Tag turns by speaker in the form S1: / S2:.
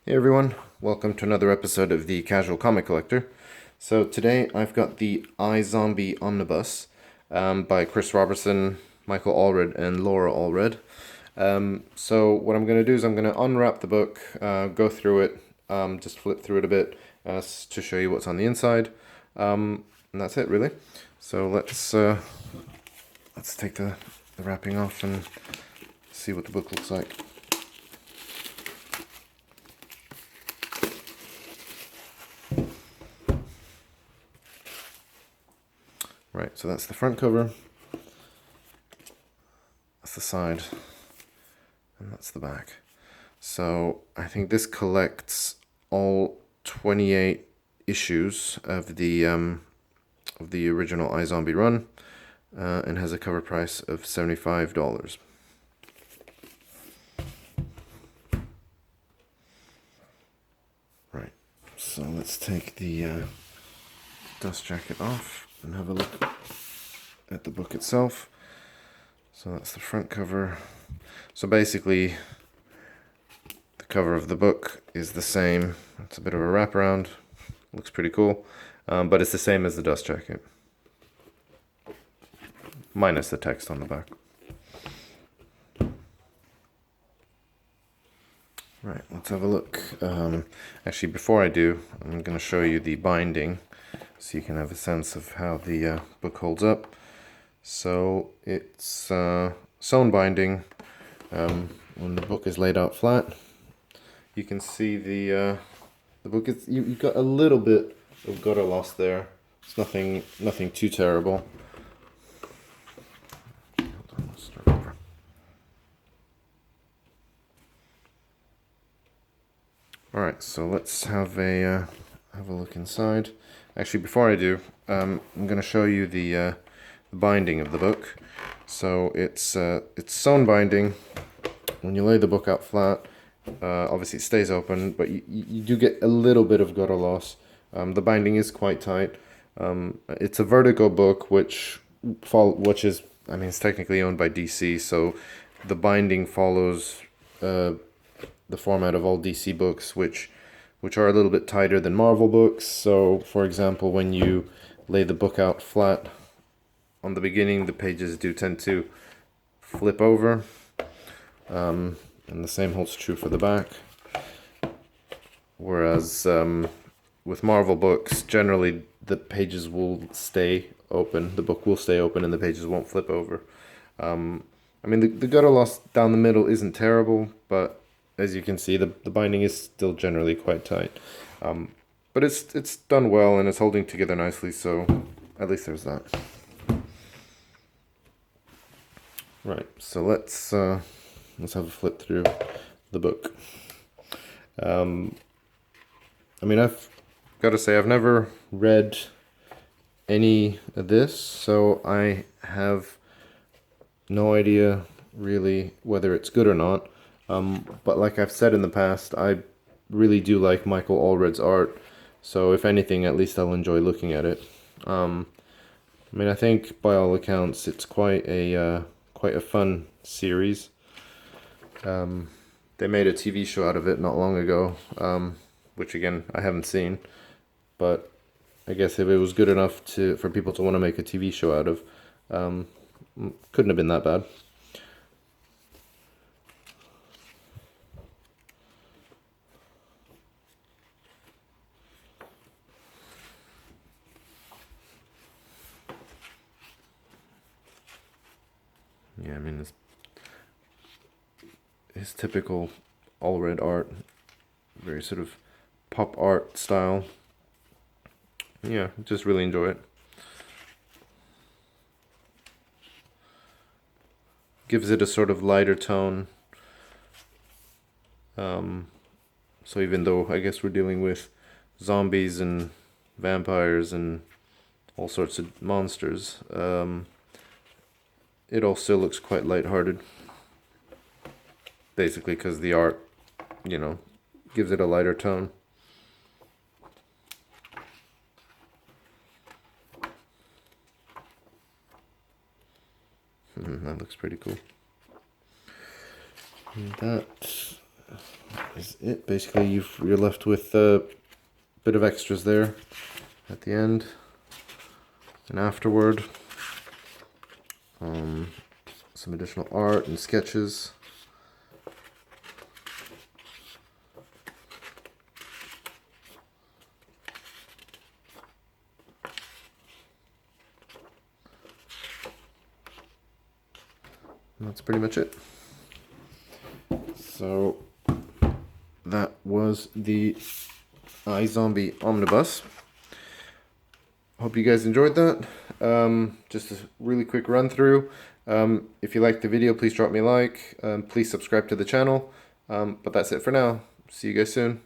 S1: Hey everyone, welcome to another episode of the Casual Comic Collector. So today I've got the iZombie Omnibus by Chris Roberson, Michael Allred, and Laura Allred. So what I'm going to do is I'm going to unwrap the book, go through it, just flip through it a bit to show you what's on the inside, and that's it really. So let's take the wrapping off and see what the book looks like. Right, so that's the front cover, that's the side, and that's the back. So I think this collects all 28 issues of the original iZombie run, and has a cover price of $75. Right, so let's take the dust jacket off and have a look at the book itself. So that's the front cover. So basically, the cover of the book is the same. It's a bit of a wraparound. Looks pretty cool, but it's the same as the dust jacket, minus the text on the back. Right, let's have a look. Actually, before I do, I'm going to show you the binding so you can have a sense of how the book holds up. So it's sewn binding. When the book is laid out flat, you can see the book is you've got a little bit of gutter loss there. It's nothing too terrible. Let's start over. All right, so let's have a look inside. Actually, before I do, I'm going to show you the binding of the book. So it's sewn binding. When you lay the book out flat, obviously it stays open, but you do get a little bit of gutter loss. The binding is quite tight. It's a Vertigo book, which is, I mean, it's technically owned by DC, so the binding follows the format of all DC books, which are a little bit tighter than Marvel books. So, for example, when you lay the book out flat on the beginning, the pages do tend to flip over, and the same holds true for the back. Whereas with Marvel books, generally the pages will stay open, the book will stay open, and the pages won't flip over. I mean, the gutter loss down the middle isn't terrible, but as you can see, the binding is still generally quite tight. But it's done well and it's holding together nicely, so at least there's that. Right, so let's have a flip through the book. I mean, I've got to say I've never read any of this, so I have no idea really whether it's good or not. But like I've said in the past, I really do like Michael Allred's art, so if anything, at least I'll enjoy looking at it. I mean, I think by all accounts, it's quite a fun series. They made a TV show out of it not long ago, which again I haven't seen, but I guess if it was good enough for people to want to make a TV show out of, couldn't have been that bad. Yeah, I mean, his typical Allred art, very sort of pop art style. Yeah, just really enjoy it. Gives it a sort of lighter tone. So even though I guess we're dealing with zombies and vampires and all sorts of monsters, it all still looks quite lighthearted. Basically because the art, gives it a lighter tone. That looks pretty cool. And that is it. Basically, you're left with a bit of extras there at the end and afterward. Some additional art and sketches. And that's pretty much it. So that was the iZombie Omnibus. Hope you guys enjoyed that. Just a really quick run through. If you liked the video, please drop me a like. Please subscribe to the channel. But that's it for now. See you guys soon.